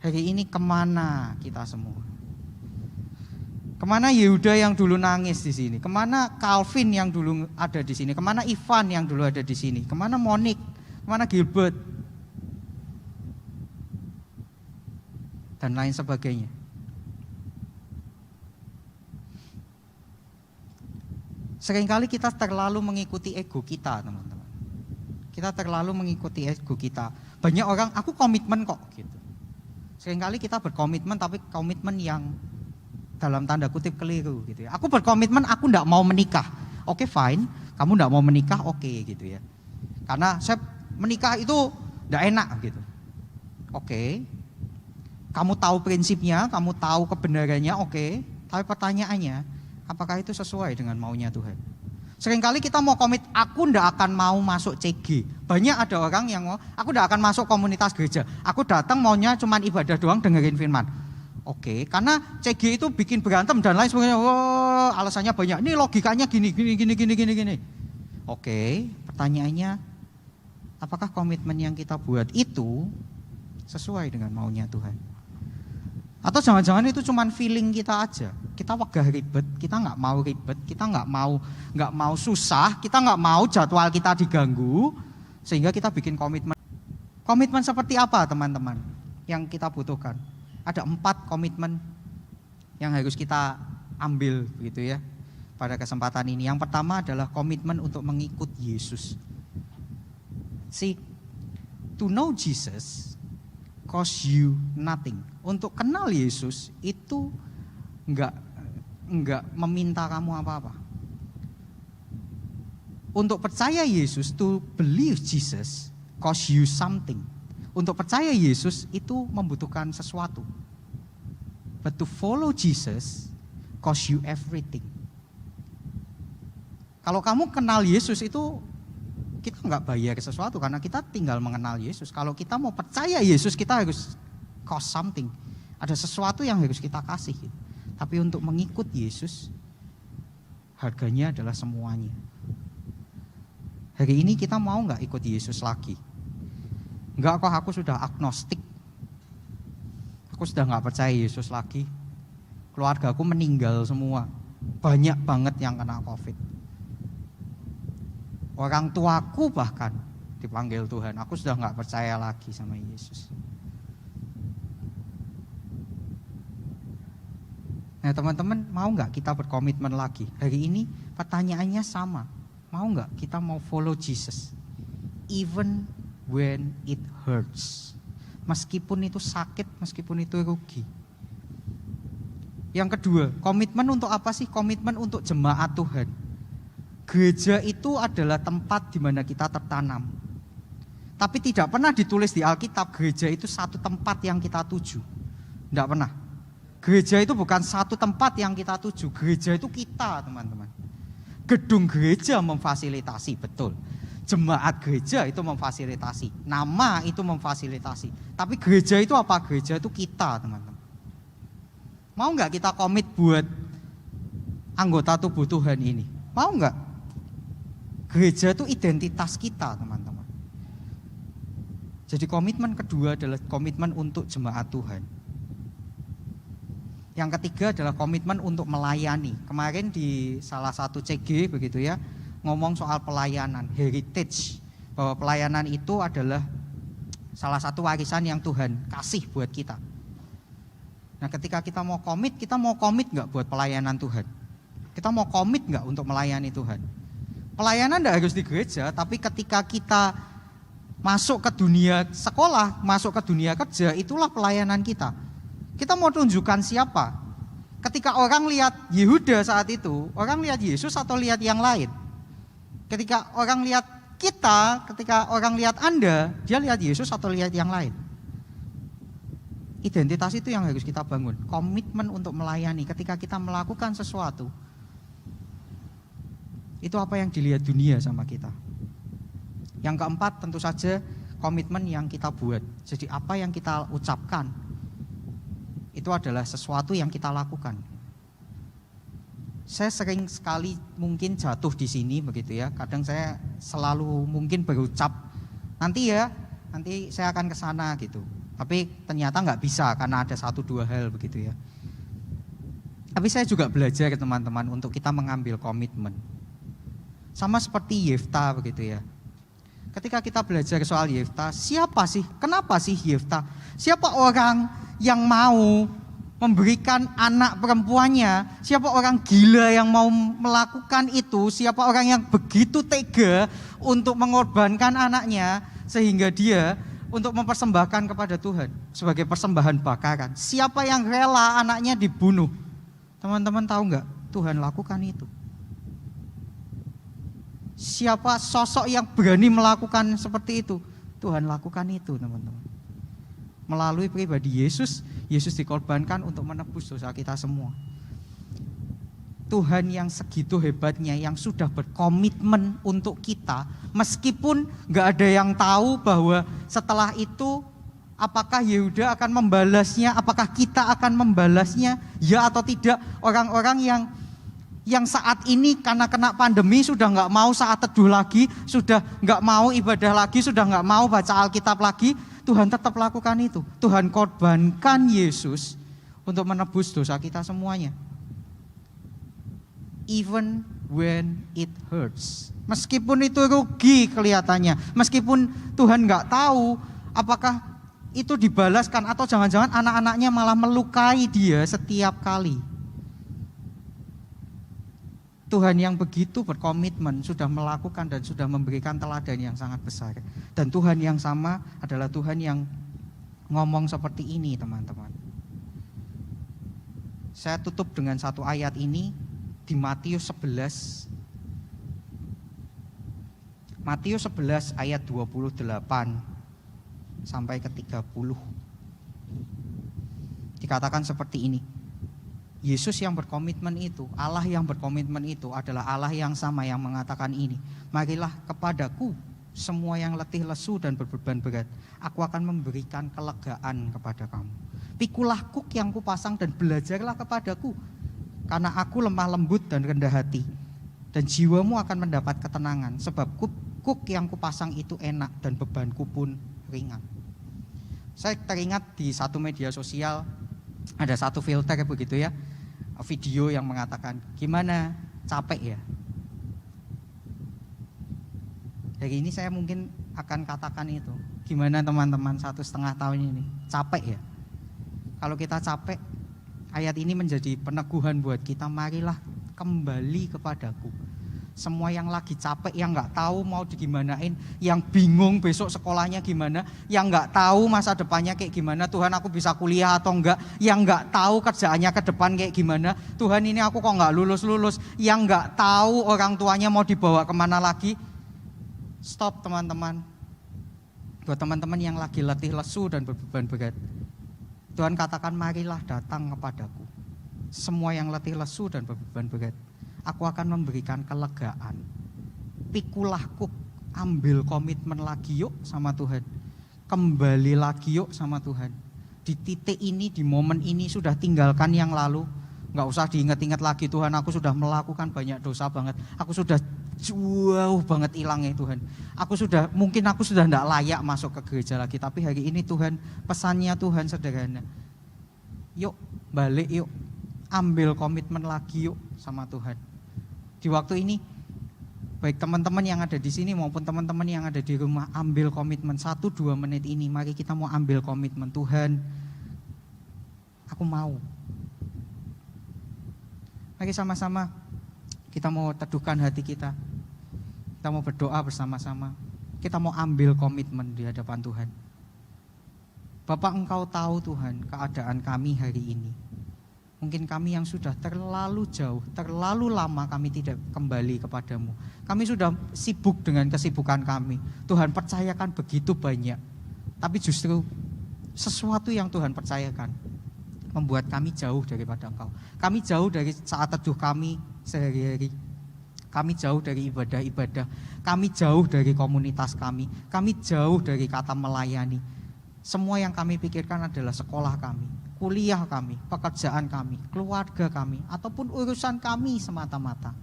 S4: Hari ini kemana kita semua? Kemana Yehuda yang dulu nangis di sini? Kemana Calvin yang dulu ada di sini? Kemana Ivan yang dulu ada di sini? Kemana Monik? Kemana Gilbert? Dan lain sebagainya. Seringkali kita terlalu mengikuti ego kita, teman-teman. Kita terlalu mengikuti ego kita. Banyak orang, aku komitmen kok gitu. Seringkali kita berkomitmen tapi komitmen yang dalam tanda kutip keliru gitu ya. Aku berkomitmen aku enggak mau menikah. Oke, fine. Kamu enggak mau menikah, oke gitu ya. Karena saya menikah itu enggak enak gitu. Oke. Kamu tahu prinsipnya, kamu tahu kebenarannya, oke. Tapi pertanyaannya, apakah itu sesuai dengan maunya Tuhan? Seringkali kita mau komit, aku ndak akan mau masuk CG. Banyak ada orang yang mau, aku ndak akan masuk komunitas gereja. Aku datang maunya cuma ibadah doang, dengerin firman. Oke, karena CG itu bikin berantem dan lain sebagainya. Wah, alasannya banyak. Ini logikanya gini. Oke, pertanyaannya, apakah komitmen yang kita buat itu sesuai dengan maunya Tuhan? Atau jangan-jangan itu cuma feeling kita aja. Kita wegah ribet, kita nggak mau ribet, kita nggak mau susah, kita nggak mau jadwal kita diganggu, sehingga kita bikin komitmen. Komitmen seperti apa, teman-teman, yang kita butuhkan? Ada 4 komitmen yang harus kita ambil, begitu ya, pada kesempatan ini. Yang pertama adalah komitmen untuk mengikut Yesus. See, to know Jesus cost you nothing. Untuk kenal Yesus itu enggak meminta kamu apa-apa. Untuk percaya Yesus, to believe Jesus cost you something. Untuk percaya Yesus itu membutuhkan sesuatu. But to follow Jesus cost you everything. Kalau kamu kenal Yesus itu kita nggak bayar sesuatu karena kita tinggal mengenal Yesus. Kalau kita mau percaya Yesus kita harus cost something. Ada sesuatu yang harus kita kasih. Tapi untuk mengikut Yesus harganya adalah semuanya. Hari ini kita mau nggak ikut Yesus lagi? Enggak kok, aku sudah agnostik. Aku sudah nggak percaya Yesus lagi. Keluarga aku meninggal semua. Banyak banget yang kena COVID. Orang tuaku bahkan dipanggil Tuhan. Aku sudah nggak percaya lagi sama Yesus. Nah teman-teman, mau nggak kita berkomitmen lagi? Hari ini pertanyaannya sama. Mau nggak kita mau follow Jesus? Even when it hurts. Meskipun itu sakit, meskipun itu rugi. Yang kedua, komitmen untuk apa sih? Komitmen untuk jemaat Tuhan. Gereja itu adalah tempat di mana kita tertanam. Tapi tidak pernah ditulis di Alkitab gereja itu satu tempat yang kita tuju. Tidak pernah. Gereja itu bukan satu tempat yang kita tuju. Gereja itu kita, teman-teman. Gedung gereja memfasilitasi, betul. Jemaat gereja itu memfasilitasi. Nama itu memfasilitasi. Tapi gereja itu apa? Gereja itu kita, teman-teman. Mau nggak kita komit buat anggota tubuh Tuhan ini? Mau nggak? Gereja itu identitas kita, teman-teman. Jadi komitmen kedua adalah komitmen untuk jemaat Tuhan. Yang ketiga adalah komitmen untuk melayani. Kemarin di salah satu CG begitu ya, ngomong soal pelayanan, heritage. Bahwa pelayanan itu adalah salah satu warisan yang Tuhan kasih buat kita. Nah ketika kita mau komit nggak buat pelayanan Tuhan? Kita mau komit nggak untuk melayani Tuhan? Pelayanan tidak harus di gereja, tapi ketika kita masuk ke dunia sekolah, masuk ke dunia kerja, itulah pelayanan kita. Kita mau tunjukkan siapa? Ketika orang lihat Yehuda saat itu, orang lihat Yesus atau lihat yang lain? Ketika orang lihat kita, ketika orang lihat Anda, dia lihat Yesus atau lihat yang lain? Identitas itu yang harus kita bangun. Komitmen untuk melayani. Ketika kita melakukan sesuatu, itu apa yang dilihat dunia sama kita. Yang keempat tentu saja komitmen yang kita buat. Jadi apa yang kita ucapkan. itu adalah sesuatu yang kita lakukan. Saya sering sekali mungkin jatuh di sini begitu ya. Kadang saya selalu mungkin berucap nanti saya akan ke sana gitu. Tapi ternyata nggak bisa karena ada 1-2 hal begitu ya. Tapi saya juga belajar teman-teman untuk kita mengambil komitmen. Sama seperti Yefta begitu ya. Ketika kita belajar soal Yefta, siapa sih? Kenapa sih Yefta? Siapa orang yang mau memberikan anak perempuannya? Siapa orang gila yang mau melakukan itu? Siapa orang yang begitu tega untuk mengorbankan anaknya sehingga dia untuk mempersembahkan kepada Tuhan sebagai persembahan bakaran? Siapa yang rela anaknya dibunuh? Teman-teman tahu nggak? Tuhan lakukan itu. Siapa sosok yang berani melakukan seperti itu? Tuhan lakukan itu, teman-teman. Melalui pribadi Yesus, Yesus dikorbankan untuk menebus dosa kita semua. Tuhan yang segitu hebatnya, yang sudah berkomitmen untuk kita, meskipun gak ada yang tahu bahwa setelah itu apakah Yehuda akan membalasnya, apakah kita akan membalasnya, ya atau tidak. Orang-orang yang saat ini karena kena pandemi sudah nggak mau saat teduh lagi, sudah nggak mau ibadah lagi, sudah nggak mau baca Alkitab lagi, Tuhan tetap lakukan itu. Tuhan korbankan Yesus untuk menebus dosa kita semuanya. Even when it hurts. Meskipun itu rugi kelihatannya, meskipun Tuhan nggak tahu apakah itu dibalaskan atau jangan-jangan anak-anaknya malah melukai dia setiap kali. Tuhan yang begitu berkomitmen sudah melakukan dan sudah memberikan teladan yang sangat besar. Dan Tuhan yang sama adalah Tuhan yang ngomong seperti ini, teman-teman. Saya tutup dengan satu ayat ini di Matius 11. Matius 11 ayat 28 sampai ke 30. Dikatakan seperti ini. Yesus yang berkomitmen itu, Allah yang berkomitmen itu adalah Allah yang sama yang mengatakan ini. Marilah kepadaku semua yang letih lesu dan berbeban berat, aku akan memberikan kelegaan kepada kamu. Pikulah kuk yang kupasang dan belajarlah kepadaku, karena aku lemah lembut dan rendah hati, dan jiwamu akan mendapat ketenangan. Sebab kuk yang kupasang itu enak dan bebanku pun ringan. Saya teringat di satu media sosial ada satu filter begitu ya, video yang mengatakan gimana, capek ya. Dari ini saya mungkin akan katakan itu, gimana teman-teman 1,5 tahun ini, capek ya. Kalau kita capek, ayat ini menjadi peneguhan buat kita, marilah kembali kepadaku. Semua yang lagi capek, yang gak tahu mau digimanain, yang bingung besok sekolahnya gimana, yang gak tahu masa depannya kayak gimana, Tuhan aku bisa kuliah atau enggak, yang gak tahu kerjaannya ke depan kayak gimana, Tuhan ini aku kok gak lulus-lulus, yang gak tahu orang tuanya mau dibawa kemana lagi. Stop teman-teman. Buat teman-teman yang lagi letih lesu dan berbeban berat, Tuhan katakan marilah datang kepadaku. Semua yang letih lesu dan berbeban berat, aku akan memberikan kelegaan. Pikulah kuk, ambil komitmen lagi yuk sama Tuhan. Kembali lagi yuk sama Tuhan. Di titik ini, di momen ini sudah tinggalkan yang lalu. Gak usah diingat-ingat lagi, Tuhan aku sudah melakukan banyak dosa banget. Aku sudah jauh banget hilangnya Tuhan. Mungkin aku sudah tidak layak masuk ke gereja lagi. Tapi hari ini Tuhan, pesannya Tuhan sederhana. Yuk balik yuk, ambil komitmen lagi yuk sama Tuhan. Di waktu ini, baik teman-teman yang ada di sini maupun teman-teman yang ada di rumah, ambil komitmen 1-2 menit ini. Mari kita mau ambil komitmen, Tuhan, aku mau. Mari sama-sama kita mau teduhkan hati kita. Kita mau berdoa bersama-sama. Kita mau ambil komitmen di hadapan Tuhan. Bapak, Engkau tahu Tuhan keadaan kami hari ini. Mungkin kami yang sudah terlalu jauh, terlalu lama kami tidak kembali kepadamu. Kami sudah sibuk dengan kesibukan kami. Tuhan percayakan begitu banyak. Tapi justru sesuatu yang Tuhan percayakan membuat kami jauh daripada Engkau. Kami jauh dari saat teduh kami sehari-hari. Kami jauh dari ibadah-ibadah. Kami jauh dari komunitas kami. Kami jauh dari kata melayani. Semua yang kami pikirkan adalah sekolah kami, kuliah kami, pekerjaan kami, keluarga kami, ataupun urusan kami semata-mata.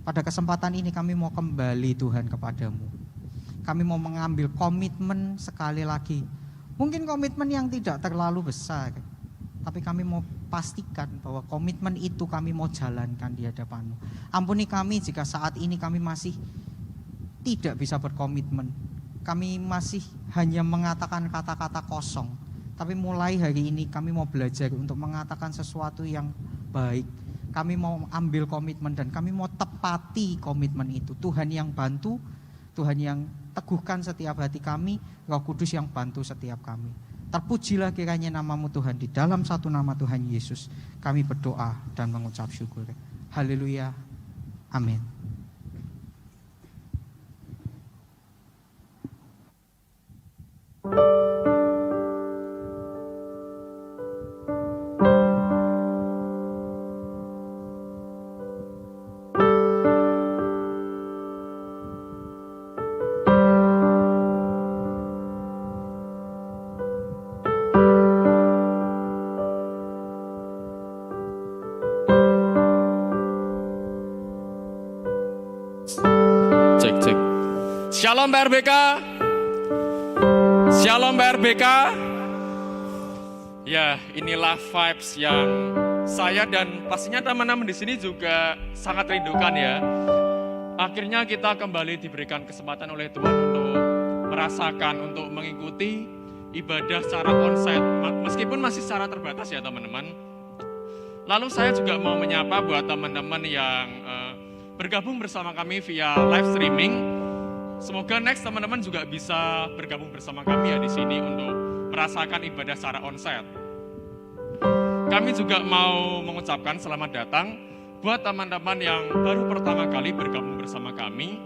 S4: Pada kesempatan ini kami mau kembali Tuhan kepadamu. Kami mau mengambil komitmen sekali lagi. Mungkin komitmen yang tidak terlalu besar, tapi kami mau pastikan bahwa komitmen itu kami mau jalankan di hadapan-Mu. Ampuni kami jika saat ini kami masih tidak bisa berkomitmen. Kami masih hanya mengatakan kata-kata kosong. Tapi mulai hari ini kami mau belajar untuk mengatakan sesuatu yang baik. Kami mau ambil komitmen dan kami mau tepati komitmen itu. Tuhan yang bantu, Tuhan yang teguhkan setiap hati kami, Roh Kudus yang bantu setiap kami. Terpujilah kiranya nama-Mu Tuhan, di dalam satu nama Tuhan Yesus kami berdoa dan mengucap syukur. Haleluya. Amin.
S5: Cek. Shalom PRBK. Shalom PRBK. Ya, inilah vibes yang saya dan pastinya teman-teman di sini juga sangat rindukan ya. Akhirnya kita kembali diberikan kesempatan oleh Tuhan untuk merasakan, untuk mengikuti ibadah secara onsite, meskipun masih secara terbatas ya teman-teman. Lalu saya juga mau menyapa buat teman-teman yang bergabung bersama kami via live streaming. Semoga next teman-teman juga bisa bergabung bersama kami ya di sini untuk merasakan ibadah secara onsite. Kami juga mau mengucapkan selamat datang buat teman-teman yang baru pertama kali bergabung bersama kami.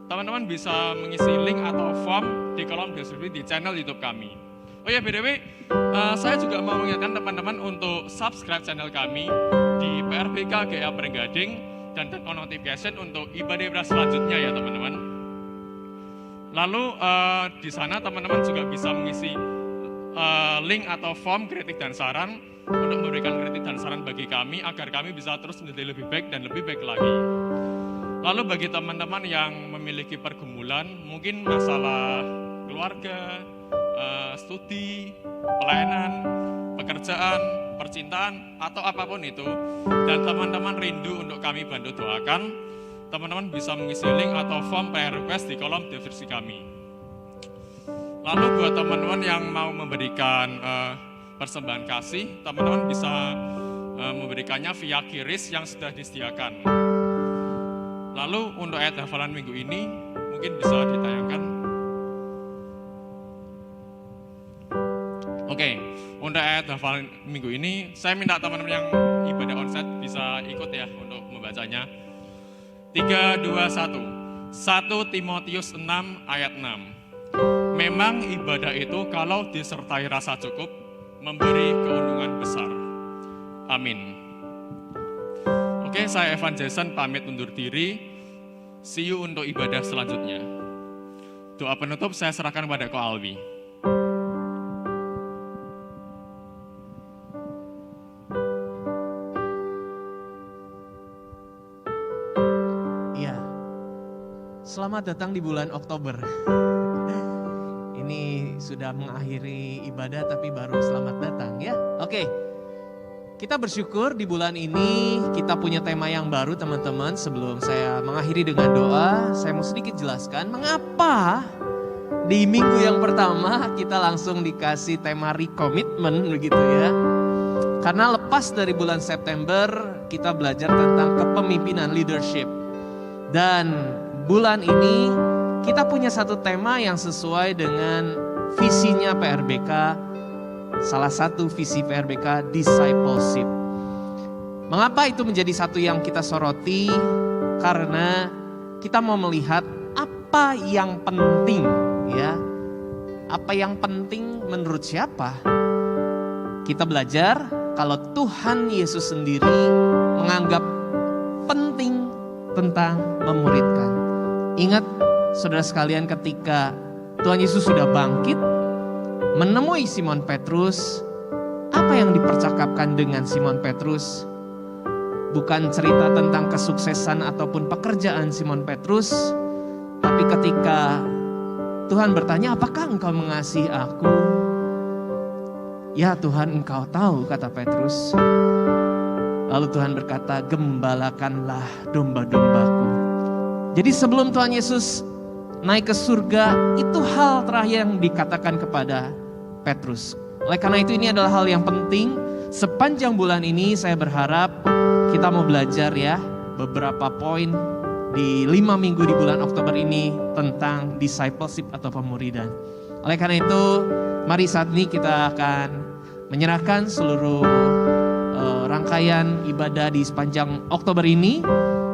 S5: Teman-teman bisa mengisi link atau form di kolom deskripsi di channel YouTube kami. Oh ya, BTW, saya juga mau mengingatkan teman-teman untuk subscribe channel kami di PRBK GA Pringgading dan turn on notification untuk ibadah selanjutnya ya teman-teman. Lalu di sana teman-teman juga bisa mengisi link atau form kritik dan saran untuk memberikan kritik dan saran bagi kami agar kami bisa terus menjadi lebih baik dan lebih baik lagi. Lalu bagi teman-teman yang memiliki pergumulan, mungkin masalah keluarga, studi, pelayanan, pekerjaan, percintaan, atau apapun itu, dan teman-teman rindu untuk kami bantu doakan, teman-teman bisa mengisi link atau form prayer request di kolom deskripsi kami. Lalu buat teman-teman yang mau memberikan persembahan kasih, teman-teman bisa memberikannya via QRIS yang sudah disediakan. Lalu untuk ayat hafalan minggu ini mungkin bisa ditayangkan. Oke, untuk ayat hafalan minggu ini saya minta teman-teman yang ibadah onsite bisa ikut ya untuk membacanya. 3, 2, 1. 1 Timotius 6 ayat 6. Memang ibadah itu kalau disertai rasa cukup memberi keuntungan besar. Amin. Oke, saya Evan Jason pamit undur diri. See you untuk ibadah selanjutnya. Doa penutup saya serahkan pada Ko Alwi.
S6: Iya, selamat datang di bulan Oktober. Ini sudah mengakhiri ibadah tapi baru selamat datang ya. Oke, kita bersyukur di bulan ini kita punya tema yang baru teman-teman. Sebelum saya mengakhiri dengan doa, saya mau sedikit jelaskan mengapa di minggu yang pertama kita langsung dikasih tema recommitment begitu ya. Karena lepas dari bulan September kita belajar tentang kepemimpinan leadership. Dan bulan ini kita punya satu tema yang sesuai dengan visinya PRBK. Salah satu visi PRBK, discipleship. Mengapa itu menjadi satu yang kita soroti? Karena kita mau melihat apa yang penting ya. Apa yang penting menurut siapa? Kita belajar kalau Tuhan Yesus sendiri menganggap penting tentang memuridkan. Ingat saudara sekalian, ketika Tuhan Yesus sudah bangkit, menemui Simon Petrus, apa yang dipercakapkan dengan Simon Petrus bukan cerita tentang kesuksesan ataupun pekerjaan Simon Petrus, tapi ketika Tuhan bertanya, apakah engkau mengasihi aku? Ya Tuhan, engkau tahu, kata Petrus. Lalu Tuhan berkata, gembalakanlah domba-dombaku. Jadi sebelum Tuhan Yesus naik ke surga, itu hal terakhir yang dikatakan kepada Petrus. Oleh karena itu ini adalah hal yang penting. Sepanjang bulan ini saya berharap kita mau belajar ya beberapa poin di 5 minggu di bulan Oktober ini tentang discipleship atau pemuridan. Oleh karena itu mari saat ini kita akan menyerahkan seluruh rangkaian ibadah di sepanjang Oktober ini.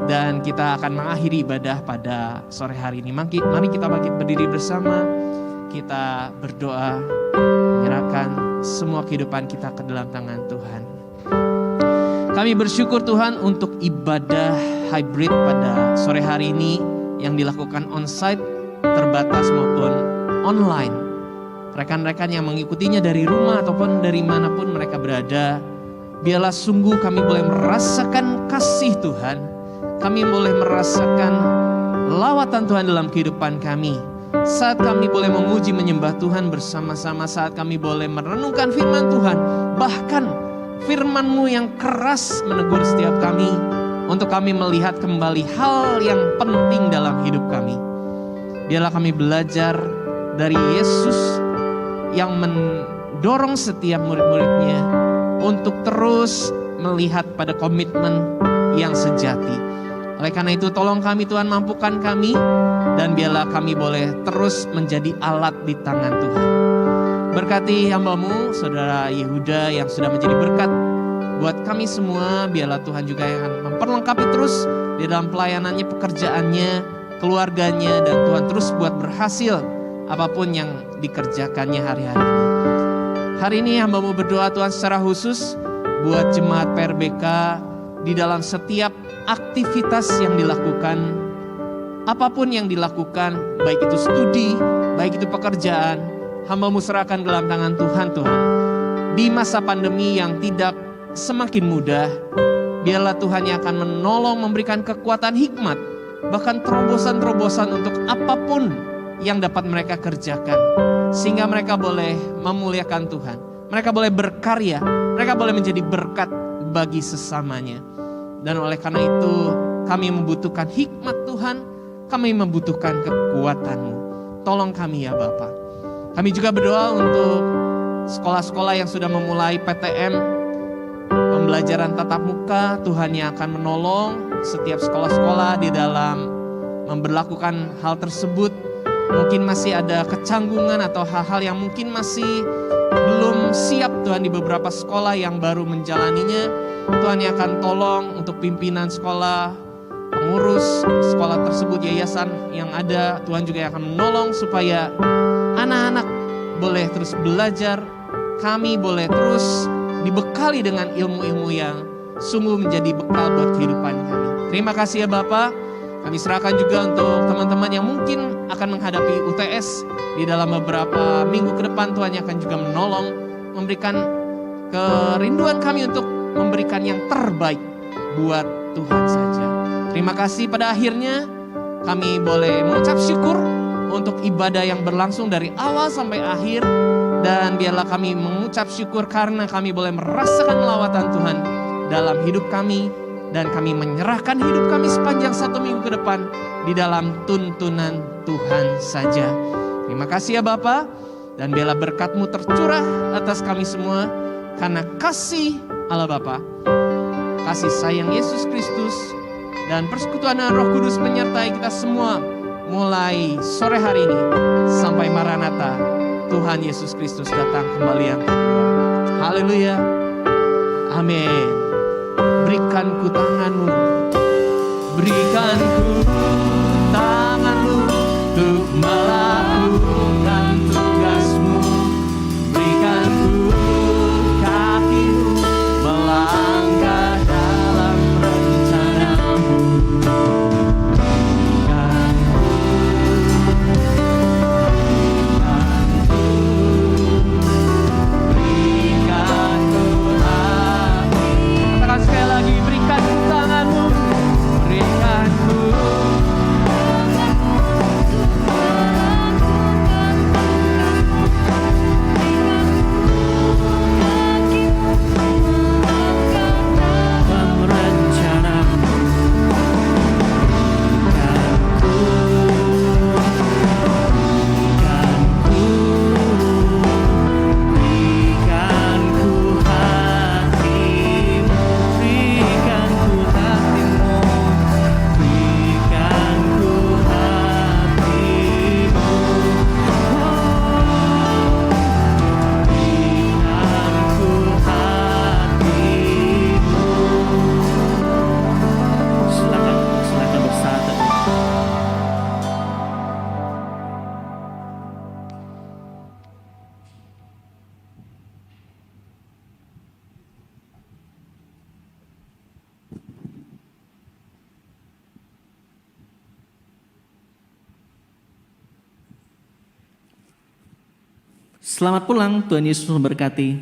S6: Dan kita akan mengakhiri ibadah pada sore hari ini. Mari kita bangkit berdiri bersama. Kita berdoa, menyerahkan semua kehidupan kita ke dalam tangan Tuhan. Kami bersyukur Tuhan untuk ibadah hybrid pada sore hari ini yang dilakukan onsite, terbatas maupun online. Rekan-rekan yang mengikutinya dari rumah ataupun dari manapun mereka berada, biarlah sungguh kami boleh merasakan kasih Tuhan. Kami boleh merasakan lawatan Tuhan dalam kehidupan kami. Saat kami boleh memuji menyembah Tuhan bersama-sama, saat kami boleh merenungkan firman Tuhan, bahkan firman-Mu yang keras menegur setiap kami, untuk kami melihat kembali hal yang penting dalam hidup kami. Biarlah kami belajar dari Yesus yang mendorong setiap murid-muridnya untuk terus melihat pada komitmen yang sejati. Oleh karena itu tolong kami Tuhan, mampukan kami, dan biarlah kami boleh terus menjadi alat di tangan Tuhan. Berkati hamba-Mu, Saudara Yehuda yang sudah menjadi berkat buat kami semua. Biarlah Tuhan juga yang akan memperlengkapi terus di dalam pelayanannya, pekerjaannya, keluarganya, dan Tuhan terus buat berhasil apapun yang dikerjakannya hari-hari ini. Hari ini hamba-Mu berdoa Tuhan secara khusus buat jemaat PRBK di dalam setiap aktivitas yang dilakukan, apapun yang dilakukan, baik itu studi, baik itu pekerjaan, hamba-Mu serahkan dalam tangan Tuhan. Di masa pandemi yang tidak semakin mudah, biarlah Tuhan yang akan menolong, memberikan kekuatan hikmat, bahkan terobosan-terobosan untuk apapun yang dapat mereka kerjakan, sehingga mereka boleh memuliakan Tuhan, mereka boleh berkarya, mereka boleh menjadi berkat bagi sesamanya. Dan oleh karena itu kami membutuhkan hikmat Tuhan, kami membutuhkan kekuatan-Mu. Tolong kami ya Bapa. Kami juga berdoa untuk sekolah-sekolah yang sudah memulai PTM, pembelajaran tatap muka. Tuhan yang akan menolong setiap sekolah-sekolah di dalam memberlakukan hal tersebut. Mungkin masih ada kecanggungan atau hal-hal yang mungkin masih belum siap Tuhan di beberapa sekolah yang baru menjalaninya. Tuhan yang akan tolong untuk pimpinan sekolah, pengurus sekolah tersebut, yayasan yang ada. Tuhan juga yang akan menolong supaya anak-anak boleh terus belajar. Kami boleh terus dibekali dengan ilmu-ilmu yang sungguh menjadi bekal buat kehidupan kami. Terima kasih ya Bapak. Kami serahkan juga untuk teman-teman yang mungkin akan menghadapi UTS di dalam beberapa minggu ke depan. Tuhan yang akan juga menolong, memberikan kerinduan kami untuk memberikan yang terbaik buat Tuhan saja. Terima kasih, pada akhirnya kami boleh mengucap syukur untuk ibadah yang berlangsung dari awal sampai akhir. Dan biarlah kami mengucap syukur karena kami boleh merasakan lawatan Tuhan dalam hidup kami. Dan kami menyerahkan hidup kami sepanjang 1 minggu ke depan di dalam tuntunan Tuhan saja. Terima kasih ya Bapa. Dan biarlah berkat-Mu tercurah atas kami semua. Karena kasih Allah Bapa, kasih sayang Yesus Kristus, dan persekutuan Roh Kudus menyertai kita semua mulai sore hari ini sampai Maranatha, Tuhan Yesus Kristus datang kembali yang kedua. Haleluya. Amin. Berikan ku tangan-Mu, berikan ku tangan-Mu untuk melakukan tugas-Mu. Berikan ku kaki-Mu melangkah dalam rencana-Mu. Berikan ku
S1: Selamat pulang, Tuhan Yesus memberkati.